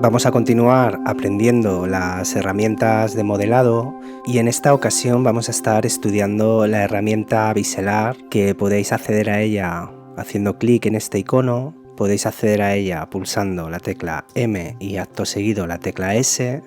Vamos a continuar aprendiendo las herramientas de modelado y en esta ocasión vamos a estar estudiando la herramienta biselar, que podéis acceder a ella haciendo clic en este icono. Podéis acceder a ella pulsando la tecla M y acto seguido la tecla S,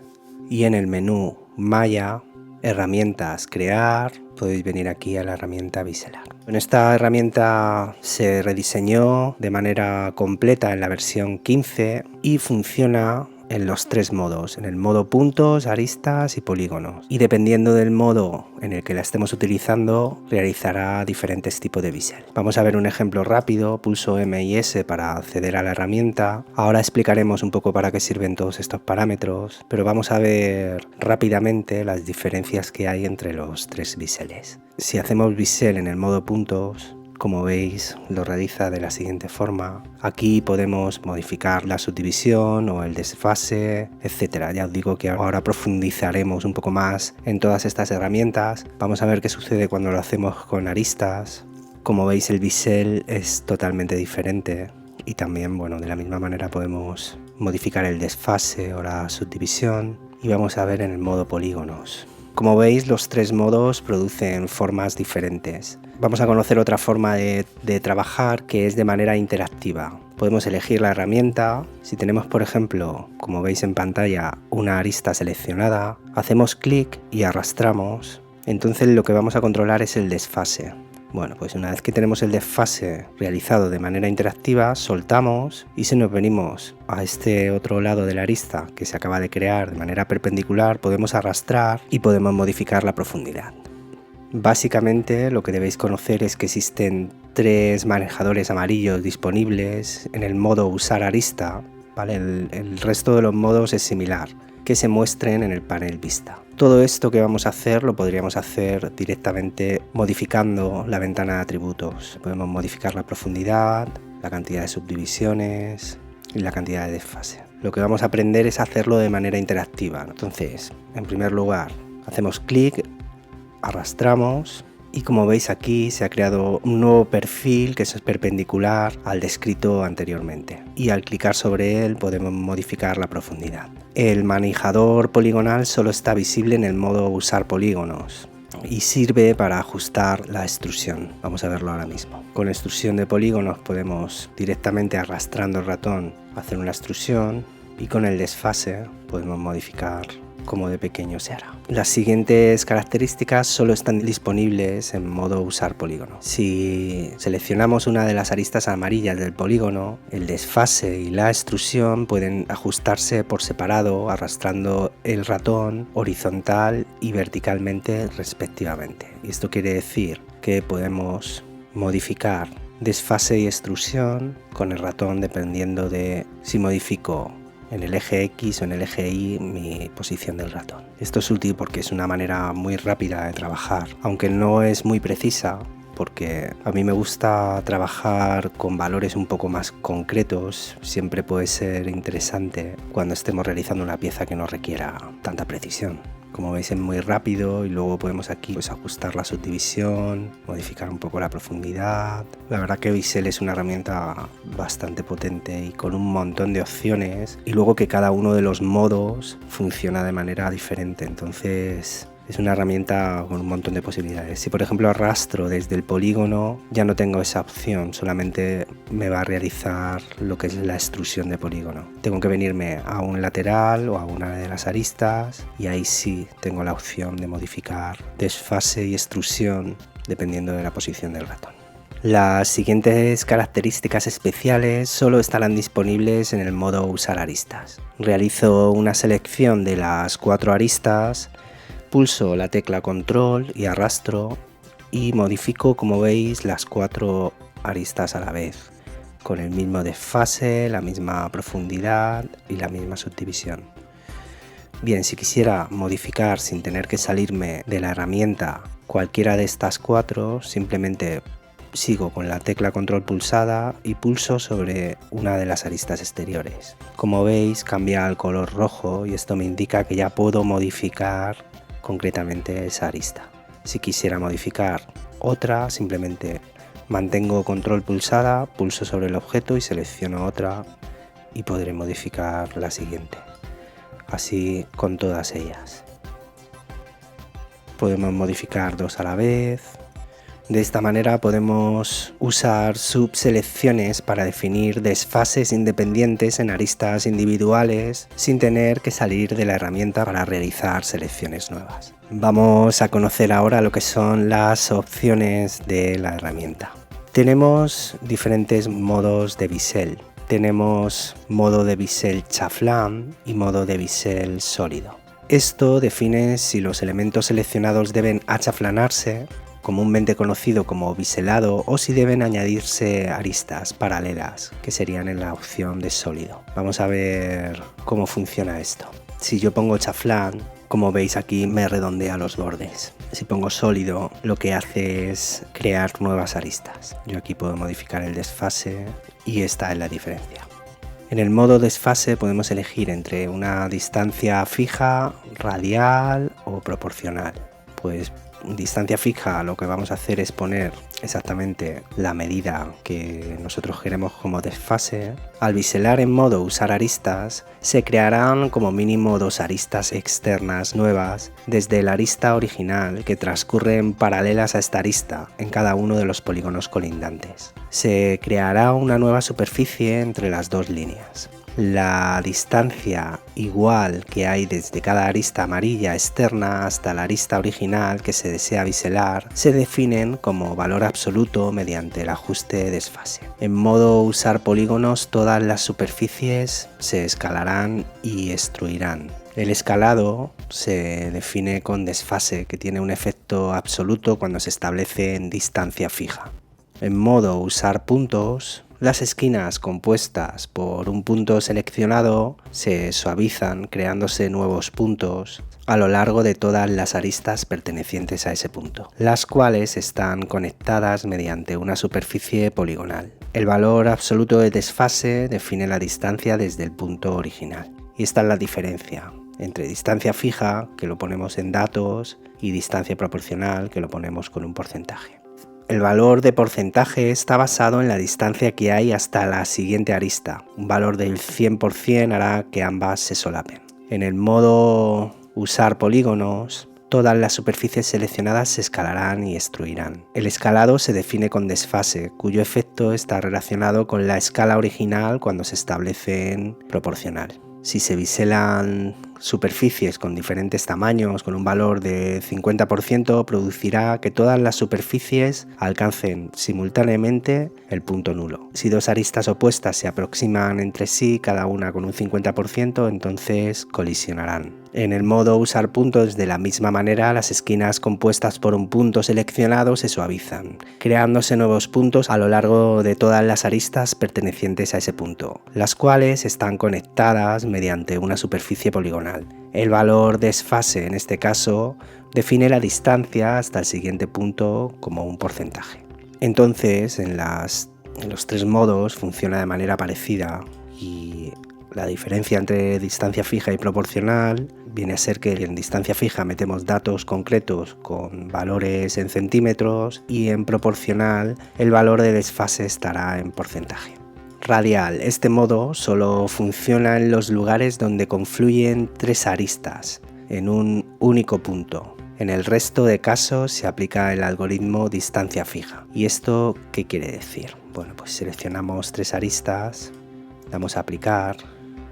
y en el menú Maya, herramientas, crear, podéis venir aquí a la herramienta biselar. En esta herramienta se rediseñó de manera completa en la versión 15 y funciona en los tres modos, en el modo puntos, aristas y polígonos, y dependiendo del modo en el que la estemos utilizando realizará diferentes tipos de bisel. Vamos a ver un ejemplo rápido. Pulso M y S para acceder a la herramienta. Ahora explicaremos un poco para qué sirven todos estos parámetros, pero vamos a ver rápidamente las diferencias que hay entre los tres biseles. Si hacemos bisel en el modo puntos, como veis, lo realiza de la siguiente forma. Aquí podemos modificar la subdivisión o el desfase, etc. Ya os digo que ahora profundizaremos un poco más en todas estas herramientas. Vamos a ver qué sucede cuando lo hacemos con aristas. Como veis, el bisel es totalmente diferente y también, bueno, de la misma manera podemos modificar el desfase o la subdivisión. Y vamos a ver en el modo polígonos. Como veis, los tres modos producen formas diferentes. Vamos a conocer otra forma de trabajar, que es de manera interactiva. Podemos elegir la herramienta. Si tenemos, por ejemplo, como veis en pantalla, una arista seleccionada, hacemos clic y arrastramos. Entonces lo que vamos a controlar es el desfase. Bueno, pues una vez que tenemos el desfase realizado de manera interactiva, soltamos y si nos venimos a este otro lado de la arista que se acaba de crear de manera perpendicular, podemos arrastrar y podemos modificar la profundidad. Básicamente lo que debéis conocer es que existen tres manejadores amarillos disponibles en el modo usar arista, ¿vale? El resto de los modos es similar, que se muestren en el panel vista. Todo esto que vamos a hacer lo podríamos hacer directamente modificando la ventana de atributos. Podemos modificar la profundidad, la cantidad de subdivisiones y la cantidad de desfase. Lo que vamos a aprender es hacerlo de manera interactiva. Entonces, en primer lugar, hacemos clic, arrastramos y como veis aquí se ha creado un nuevo perfil que es perpendicular al descrito anteriormente, y al clicar sobre él podemos modificar la profundidad. El manejador poligonal solo está visible en el modo usar polígonos y sirve para ajustar la extrusión. Vamos a verlo ahora mismo. Con extrusión de polígonos podemos directamente arrastrando el ratón hacer una extrusión, y con el desfase podemos modificar como de pequeño se hará. Las siguientes características solo están disponibles en modo usar polígono. Si seleccionamos una de las aristas amarillas del polígono, el desfase y la extrusión pueden ajustarse por separado arrastrando el ratón horizontal y verticalmente respectivamente. Y esto quiere decir que podemos modificar desfase y extrusión con el ratón dependiendo de si modifico en el eje X o en el eje Y mi posición del ratón. Esto es útil porque es una manera muy rápida de trabajar, aunque no es muy precisa, porque a mí me gusta trabajar con valores un poco más concretos. Siempre puede ser interesante cuando estemos realizando una pieza que no requiera tanta precisión. Como veis es muy rápido y luego podemos aquí ajustar la subdivisión, modificar un poco la profundidad. La verdad que Bisel es una herramienta bastante potente y con un montón de opciones, y luego que cada uno de los modos funciona de manera diferente, entonces es una herramienta con un montón de posibilidades. Si por ejemplo arrastro desde el polígono ya no tengo esa opción, solamente me va a realizar lo que es la extrusión de polígono. Tengo que venirme a un lateral o a una de las aristas y ahí sí tengo la opción de modificar desfase y extrusión dependiendo de la posición del ratón. Las siguientes características especiales solo estarán disponibles en el modo usar aristas. Realizo una selección de las 4 aristas, pulso la tecla control y arrastro y modifico, como veis, las 4 aristas a la vez, con el mismo desfase, la misma profundidad y la misma subdivisión. Bien, si quisiera modificar sin tener que salirme de la herramienta cualquiera de estas 4, simplemente sigo con la tecla control pulsada y pulso sobre una de las aristas exteriores. Como veis, cambia al color rojo y esto me indica que ya puedo modificar concretamente esa arista. Si quisiera modificar otra, simplemente mantengo control pulsada, pulso sobre el objeto y selecciono otra y podré modificar la siguiente. Así con todas ellas. Podemos modificar 2 a la vez. De esta manera podemos usar subselecciones para definir desfases independientes en aristas individuales sin tener que salir de la herramienta para realizar selecciones nuevas. Vamos a conocer ahora lo que son las opciones de la herramienta. Tenemos diferentes modos de bisel. Tenemos modo de bisel chaflán y modo de bisel sólido. Esto define si los elementos seleccionados deben achaflanarse, comúnmente conocido como biselado, o si deben añadirse aristas paralelas, que serían en la opción de sólido. Vamos a ver cómo funciona esto. Si yo pongo chaflán, como veis aquí me redondea los bordes. Si pongo sólido, lo que hace es crear nuevas aristas. Yo aquí puedo modificar el desfase y esta es la diferencia. En el modo desfase podemos elegir entre una distancia fija, radial o proporcional. Pues distancia fija, lo que vamos a hacer es poner exactamente la medida que nosotros queremos como desfase. Al biselar en modo usar aristas, se crearán como mínimo 2 aristas externas nuevas desde la arista original que transcurren paralelas a esta arista en cada uno de los polígonos colindantes. Se creará una nueva superficie entre las 2 líneas. La distancia igual que hay desde cada arista amarilla externa hasta la arista original que se desea biselar se definen como valor absoluto mediante el ajuste desfase. En modo usar polígonos, todas las superficies se escalarán y extruirán. El escalado se define con desfase, que tiene un efecto absoluto cuando se establece en distancia fija. En modo usar puntos, las esquinas compuestas por un punto seleccionado se suavizan creándose nuevos puntos a lo largo de todas las aristas pertenecientes a ese punto, las cuales están conectadas mediante una superficie poligonal. El valor absoluto de desfase define la distancia desde el punto original. Y esta es la diferencia entre distancia fija, que lo ponemos en datos, y distancia proporcional, que lo ponemos con un porcentaje. El valor de porcentaje está basado en la distancia que hay hasta la siguiente arista. Un valor del 100% hará que ambas se solapen. En el modo usar polígonos, todas las superficies seleccionadas se escalarán y extruirán. El escalado se define con desfase, cuyo efecto está relacionado con la escala original cuando se establece en proporcional. Si se biselan superficies con diferentes tamaños con un valor de 50%, producirá que todas las superficies alcancen simultáneamente el punto nulo. Si 2 aristas opuestas se aproximan entre sí, cada una con un 50%, entonces colisionarán. En el modo usar puntos, de la misma manera, las esquinas compuestas por un punto seleccionado se suavizan, creándose nuevos puntos a lo largo de todas las aristas pertenecientes a ese punto, las cuales están conectadas mediante una superficie poligonal. El valor desfase, en este caso, define la distancia hasta el siguiente punto como un porcentaje. Entonces, en los 3 modos funciona de manera parecida y la diferencia entre distancia fija y proporcional viene a ser que en distancia fija metemos datos concretos con valores en centímetros y en proporcional el valor de desfase estará en porcentaje. Radial. Este modo solo funciona en los lugares donde confluyen 3 aristas en un único punto. En el resto de casos se aplica el algoritmo distancia fija. ¿Y esto qué quiere decir? Bueno, pues seleccionamos 3 aristas, damos a aplicar.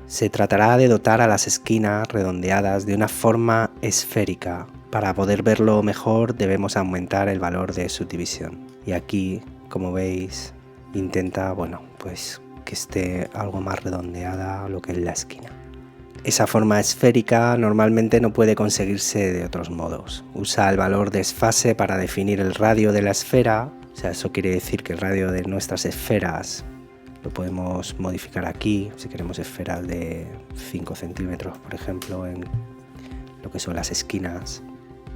Se tratará de dotar a las esquinas redondeadas de una forma esférica. Para poder verlo mejor debemos aumentar el valor de subdivisión. Y aquí, como veis, intenta, pues que esté algo más redondeada lo que es la esquina. Esa forma esférica normalmente no puede conseguirse de otros modos. Usa el valor desfase para definir el radio de la esfera. O sea, eso quiere decir que el radio de nuestras esferas lo podemos modificar aquí, si queremos esferas de 5 centímetros, por ejemplo, en lo que son las esquinas.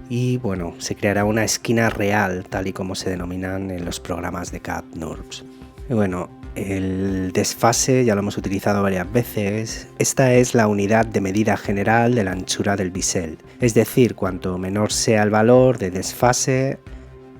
Y bueno, se creará una esquina real, tal y como se denominan en los programas de CAD NURBS. Y bueno, el desfase ya lo hemos utilizado varias veces. Esta es la unidad de medida general de la anchura del bisel. Es decir, cuanto menor sea el valor de desfase,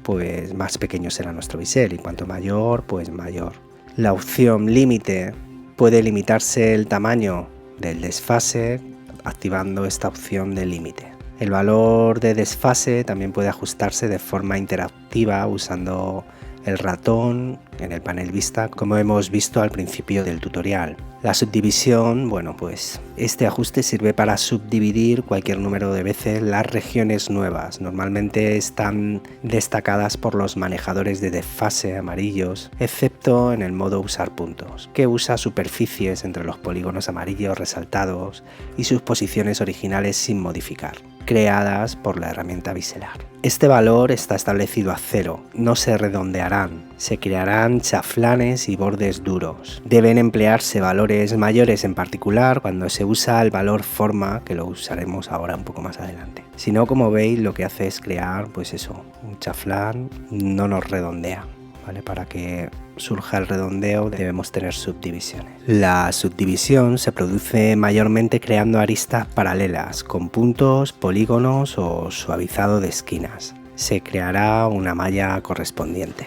pues más pequeño será nuestro bisel, y cuanto mayor, pues mayor. La opción límite Puede limitarse el tamaño del desfase activando esta opción de límite. El valor de desfase también puede ajustarse de forma interactiva usando el ratón en el panel vista, como hemos visto al principio del tutorial. La subdivisión, bueno, pues este ajuste sirve para subdividir cualquier número de veces las regiones nuevas. Normalmente están destacadas por los manejadores de desfase amarillos, excepto en el modo usar puntos, que usa superficies entre los polígonos amarillos resaltados y sus posiciones originales sin modificar, creadas por la herramienta biselar. Este valor está establecido a 0, no se redondearán, se crearán chaflanes y bordes duros. Deben emplearse valores mayores en particular cuando se usa el valor forma, que lo usaremos ahora un poco más adelante. Si no, como veis, lo que hace es crear, pues eso, un chaflán, no nos redondea. ¿Vale? Para que surja el redondeo debemos tener subdivisiones. La subdivisión se produce mayormente creando aristas paralelas con puntos, polígonos o suavizado de esquinas. Se creará una malla correspondiente.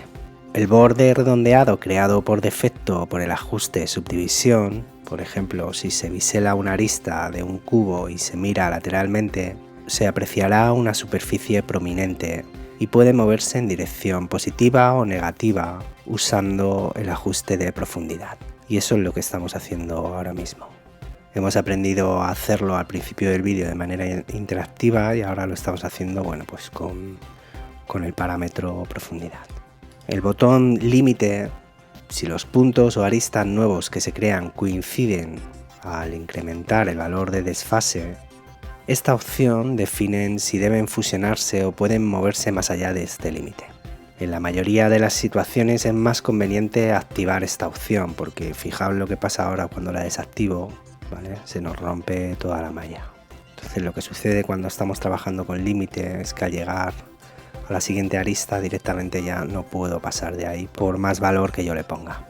El borde redondeado creado por defecto por el ajuste subdivisión, por ejemplo, si se bisela una arista de un cubo y se mira lateralmente, se apreciará una superficie prominente y puede moverse en dirección positiva o negativa usando el ajuste de profundidad. Y eso es lo que estamos haciendo ahora mismo. Hemos aprendido a hacerlo al principio del vídeo de manera interactiva y ahora lo estamos haciendo, bueno, pues con el parámetro profundidad. El botón límite, si los puntos o aristas nuevos que se crean coinciden al incrementar el valor de desfase, esta opción define si deben fusionarse o pueden moverse más allá de este límite. En la mayoría de las situaciones es más conveniente activar esta opción porque fijaos lo que pasa ahora cuando la desactivo, ¿vale? Se nos rompe toda la malla. Entonces lo que sucede cuando estamos trabajando con límite es que al llegar a la siguiente arista directamente ya no puedo pasar de ahí por más valor que yo le ponga.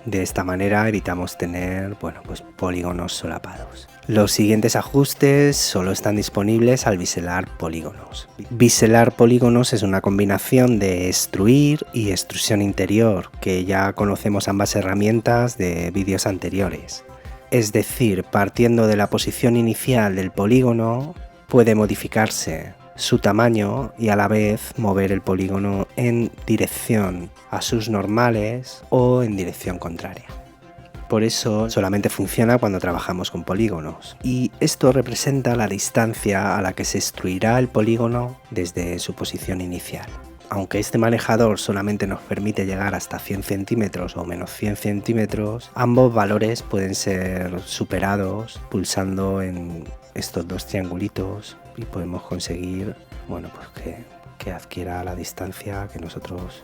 De esta manera evitamos tener, bueno, pues polígonos solapados. Los siguientes ajustes solo están disponibles al biselar polígonos. Biselar polígonos es una combinación de extruir y extrusión interior, que ya conocemos ambas herramientas de vídeos anteriores. Es decir, partiendo de la posición inicial del polígono, puede modificarse su tamaño y a la vez mover el polígono en dirección a sus normales o en dirección contraria. Por eso solamente funciona cuando trabajamos con polígonos. Y esto representa la distancia a la que se extruirá el polígono desde su posición inicial. Aunque este manejador solamente nos permite llegar hasta 100 centímetros o menos 100 centímetros, ambos valores pueden ser superados pulsando en estos dos triangulitos y podemos conseguir, bueno, pues que adquiera la distancia que nosotros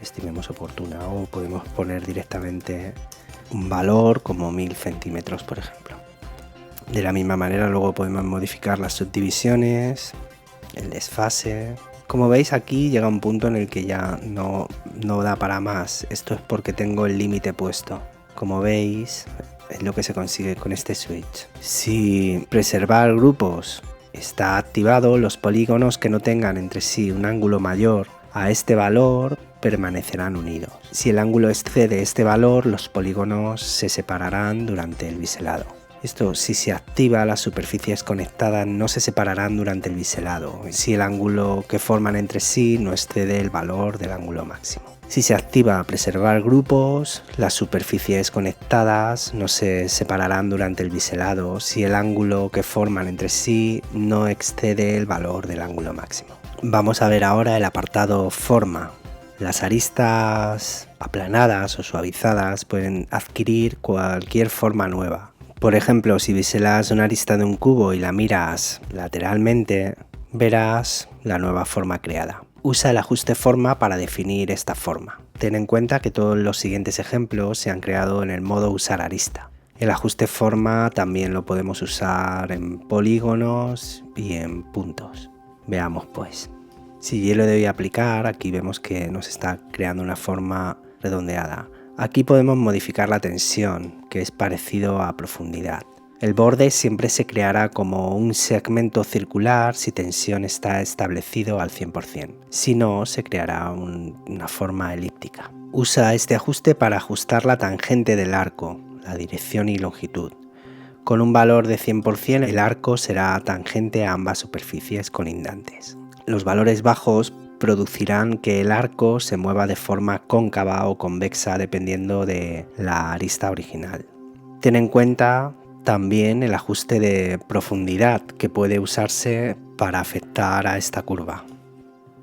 estimemos oportuna, o podemos poner directamente un valor como 1000 centímetros, por ejemplo. De la misma manera luego podemos modificar las subdivisiones, el desfase. Como veis, aquí llega un punto en el que ya no da para más. Esto es porque tengo el límite puesto. Como veis, es lo que se consigue con este switch. Si preservar grupos está activado, los polígonos que no tengan entre sí un ángulo mayor a este valor permanecerán unidos. Si el ángulo excede este valor, los polígonos se separarán durante el biselado. Esto, si se activa, las superficies conectadas no se separarán durante el biselado, si el ángulo que forman entre sí no excede el valor del ángulo máximo. Si se activa preservar grupos, las superficies conectadas no se separarán durante el biselado si el ángulo que forman entre sí no excede el valor del ángulo máximo. Vamos a ver ahora el apartado forma. Las aristas aplanadas o suavizadas pueden adquirir cualquier forma nueva. Por ejemplo, si biselas una arista de un cubo y la miras lateralmente, verás la nueva forma creada. Usa el ajuste forma para definir esta forma. Ten en cuenta que todos los siguientes ejemplos se han creado en el modo usar arista. El ajuste forma también lo podemos usar en polígonos y en puntos. Veamos pues. Si yo le doy a aplicar, aquí vemos que nos está creando una forma redondeada. Aquí podemos modificar la tensión, que es parecido a profundidad. El borde siempre se creará como un segmento circular si tensión está establecido al 100%. Si no, se creará una forma elíptica. Usa este ajuste para ajustar la tangente del arco. la dirección y longitud. Con un valor de 100%, el arco será tangente a ambas superficies colindantes. Los valores bajos producirán que el arco se mueva de forma cóncava o convexa dependiendo de la arista original. Ten en cuenta también el ajuste de profundidad que puede usarse para afectar a esta curva.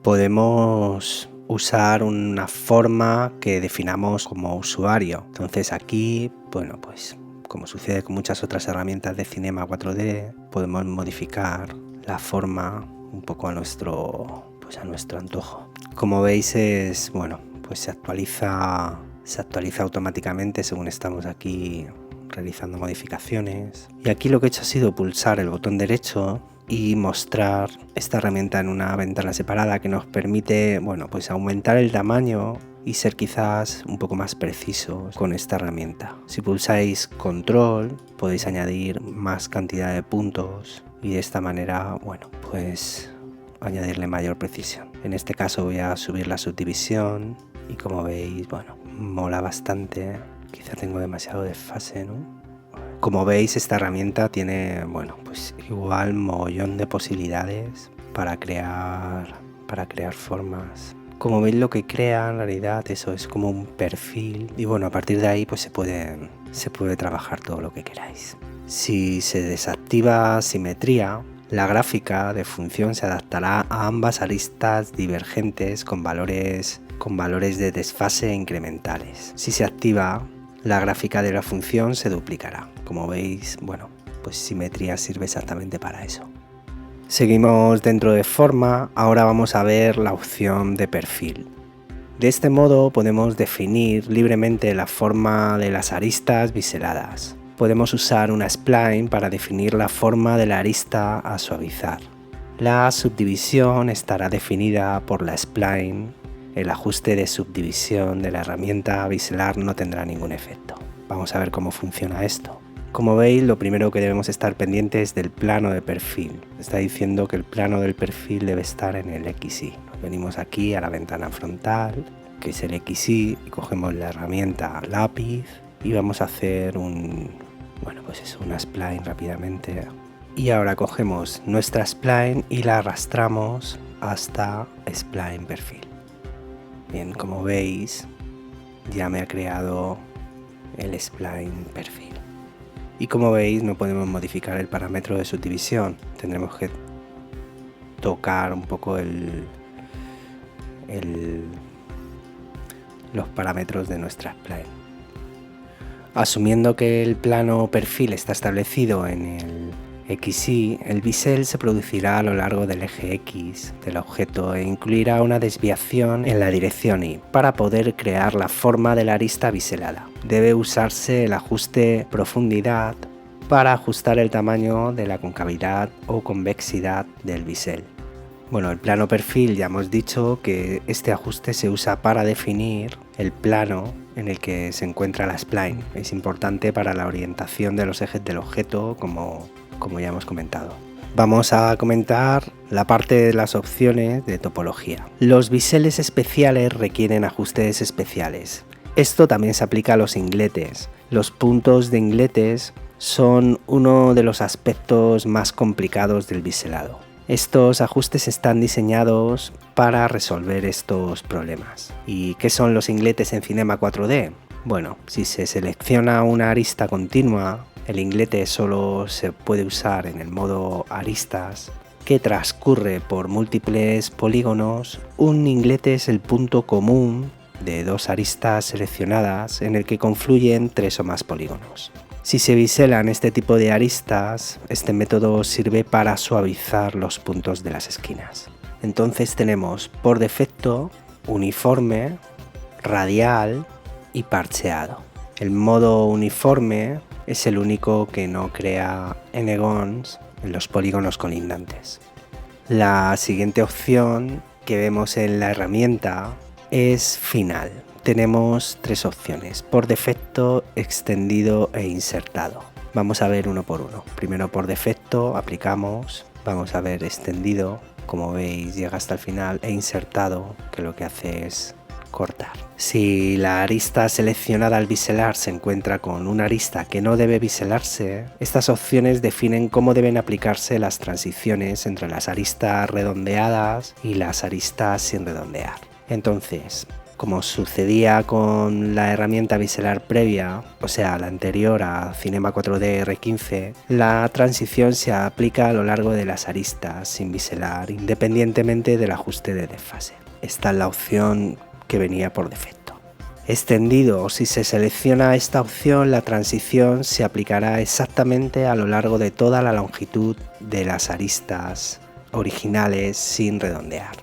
Podemos usar una forma que definamos como usuario. Entonces aquí, pues como sucede con muchas otras herramientas de Cinema 4D, podemos modificar la forma un poco a nuestro antojo. Como veis se actualiza automáticamente según estamos aquí realizando modificaciones. Y aquí lo que he hecho ha sido pulsar el botón derecho y mostrar esta herramienta en una ventana separada que nos permite aumentar el tamaño y ser quizás un poco más precisos con esta herramienta. Si pulsáis control podéis añadir más cantidad de puntos y de esta manera añadirle mayor precisión. En este caso voy a subir la subdivisión y como veis mola bastante. Quizá tengo demasiado desfase, ¿no? Como veis, esta herramienta tiene igual mogollón de posibilidades para crear formas. Como veis, lo que crea en realidad eso es como un perfil y a partir de ahí se puede trabajar todo lo que queráis. Si se desactiva simetría, la gráfica de función se adaptará a ambas aristas divergentes con valores de desfase incrementales. Si se activa, la gráfica de la función se duplicará. Como veis, simetría sirve exactamente para eso. Seguimos dentro de forma, ahora vamos a ver la opción de perfil. De este modo podemos definir libremente la forma de las aristas biseladas. Podemos usar una spline para definir la forma de la arista a suavizar. La subdivisión estará definida por la spline. El ajuste de subdivisión de la herramienta biselar no tendrá ningún efecto. Vamos a ver cómo funciona esto. Como veis, lo primero que debemos estar pendientes es del plano de perfil. Está diciendo que el plano del perfil debe estar en el XY. Nos venimos aquí a la ventana frontal, que es el XY, y cogemos la herramienta lápiz y vamos a hacer una spline rápidamente. Y ahora cogemos nuestra spline y la arrastramos hasta spline perfil. Bien, como veis, ya me ha creado el spline perfil. Y como veis, no podemos modificar el parámetro de subdivisión. Tendremos que tocar un poco los parámetros de nuestra spline. Asumiendo que el plano perfil está establecido en el XY, el bisel se producirá a lo largo del eje X del objeto e incluirá una desviación en la dirección Y para poder crear la forma de la arista biselada. Debe usarse el ajuste profundidad para ajustar el tamaño de la concavidad o convexidad del bisel. El plano perfil ya hemos dicho que este ajuste se usa para definir el plano en el que se encuentra la spline. Es importante para la orientación de los ejes del objeto, como ya hemos comentado. Vamos a comentar la parte de las opciones de topología. Los biseles especiales requieren ajustes especiales. Esto también se aplica a los ingletes. Los puntos de ingletes son uno de los aspectos más complicados del biselado. Estos ajustes están diseñados para resolver estos problemas. ¿Y qué son los ingletes en Cinema 4D? Si se selecciona una arista continua, el inglete solo se puede usar en el modo aristas, que transcurre por múltiples polígonos. Un inglete es el punto común de dos aristas seleccionadas en el que confluyen tres o más polígonos. Si se biselan este tipo de aristas, este método sirve para suavizar los puntos de las esquinas. Entonces tenemos por defecto uniforme, radial y parcheado. El modo uniforme es el único que no crea n-gons en los polígonos colindantes. La siguiente opción que vemos en la herramienta es final. Tenemos tres opciones: por defecto, extendido e insertado. Vamos a ver uno por uno. Primero, por defecto, aplicamos. Vamos a ver extendido. Como veis, llega hasta el final, e insertado, que lo que hace es cortar. Si la arista seleccionada al biselar se encuentra con una arista que no debe biselarse, estas opciones definen cómo deben aplicarse las transiciones entre las aristas redondeadas y las aristas sin redondear. Entonces, como sucedía con la herramienta biselar previa, o sea, la anterior a Cinema 4D R15, la transición se aplica a lo largo de las aristas sin biselar, independientemente del ajuste de desfase. Esta es la opción que venía por defecto. Extendido, si se selecciona esta opción, la transición se aplicará exactamente a lo largo de toda la longitud de las aristas originales sin redondear.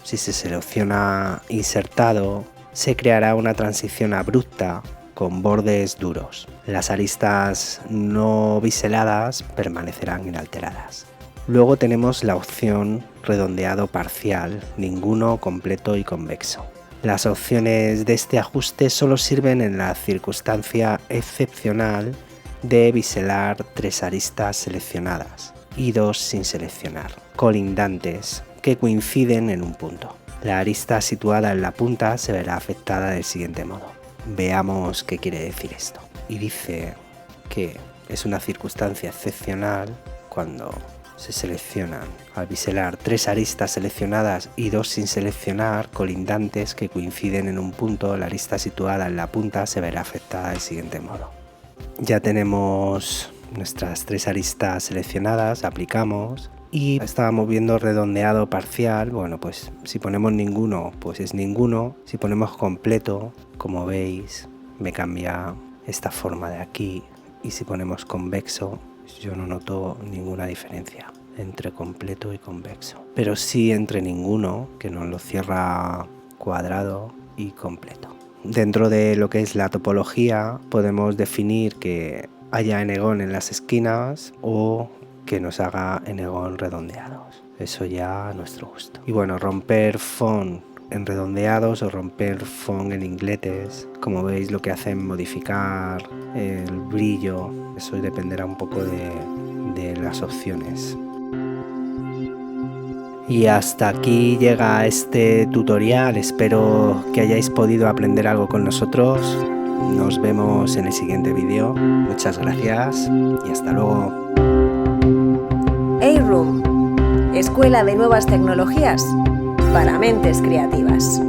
Si se selecciona insertado, se creará una transición abrupta con bordes duros. Las aristas no biseladas permanecerán inalteradas. Luego tenemos la opción redondeado parcial, ninguno, completo y convexo. Las opciones de este ajuste solo sirven en la circunstancia excepcional de biselar 3 aristas seleccionadas y 2 sin seleccionar, colindantes, que coinciden en un punto. La arista situada en la punta se verá afectada del siguiente modo. Veamos qué quiere decir esto. Y dice que es una circunstancia excepcional cuando se seleccionan al biselar 3 aristas seleccionadas y 2 sin seleccionar, colindantes que coinciden en un punto. La arista situada en la punta se verá afectada del siguiente modo. Ya tenemos nuestras 3 aristas seleccionadas, aplicamos y estábamos viendo redondeado parcial. Bueno, pues si ponemos ninguno, pues es ninguno. Si ponemos completo, como veis, me cambia esta forma de aquí, y si ponemos convexo, yo no noto ninguna diferencia entre completo y convexo, pero sí entre ninguno, que nos lo cierra cuadrado, y completo. Dentro de lo que es la topología podemos definir que haya enegón en las esquinas o que nos haga enegón redondeados. Eso ya a nuestro gusto. Y bueno, romper font en redondeados o romper font en ingletes, como veis, lo que hace es modificar el brillo. Eso dependerá un poco de las opciones. Y hasta aquí llega este tutorial. Espero que hayáis podido aprender algo con nosotros. Nos vemos en el siguiente vídeo. Muchas gracias y hasta luego. A-Room, Escuela de Nuevas Tecnologías para Mentes Creativas.